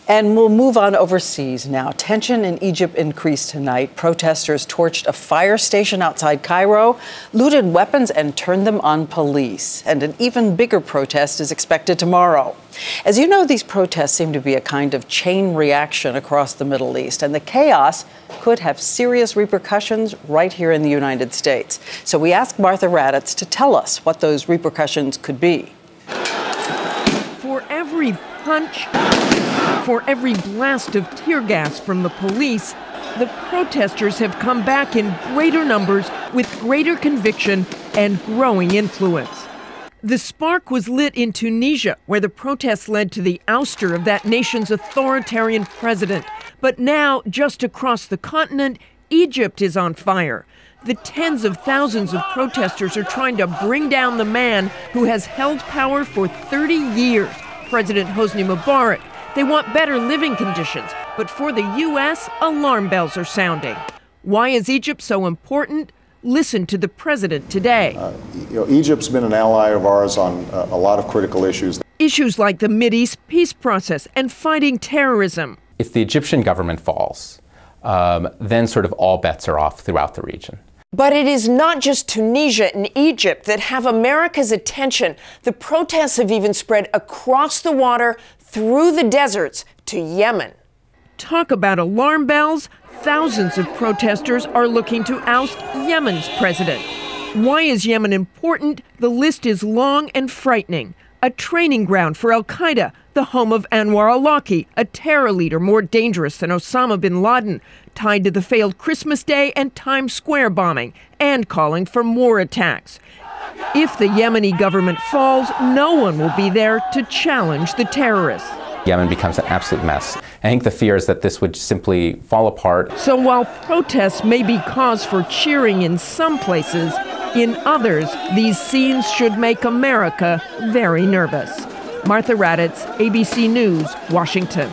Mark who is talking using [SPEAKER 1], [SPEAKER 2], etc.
[SPEAKER 1] And we'll move on overseas now. Tension in Egypt increased tonight. Protesters torched a fire station outside Cairo, looted weapons, and turned them on police. And an even bigger protest is expected tomorrow. As you know, these protests seem to be a kind of chain reaction across the Middle East, and the chaos could have serious repercussions right here in the United States. So we asked Martha Raddatz to tell us what those repercussions could be.
[SPEAKER 2] For every punch, for every blast of tear gas from the police, the protesters have come back in greater numbers with greater conviction and growing influence. The spark was lit in Tunisia, where the protests led to the ouster of that nation's authoritarian president. But now, just across the continent, Egypt is on fire. The tens of thousands of protesters are trying to bring down the man who has held power for 30 years, President Hosni Mubarak. They want better living conditions, but for the U.S., alarm bells are sounding. Why is Egypt so important? Listen to the president today.
[SPEAKER 3] Egypt's been an ally of ours on a lot of critical issues.
[SPEAKER 2] Issues like the Mideast peace process and fighting terrorism.
[SPEAKER 4] If the Egyptian government falls, then sort of all bets are off throughout the region.
[SPEAKER 5] But it is not just Tunisia and Egypt that have America's attention. The protests have even spread across the water, through the deserts, to Yemen.
[SPEAKER 2] Talk about alarm bells. Thousands of protesters are looking to oust Yemen's president. Why is Yemen important? The list is long and frightening. A training ground for al-Qaeda, the home of Anwar al-Awlaki, a terror leader more dangerous than Osama bin Laden, tied to the failed Christmas Day and Times Square bombing, and calling for more attacks. If the Yemeni government falls, no one will be there to challenge the terrorists.
[SPEAKER 4] Yemen becomes an absolute mess. I think the fear is that this would simply fall apart.
[SPEAKER 2] So while protests may be cause for cheering in some places, in others, these scenes should make America very nervous. Martha Raddatz, ABC News, Washington.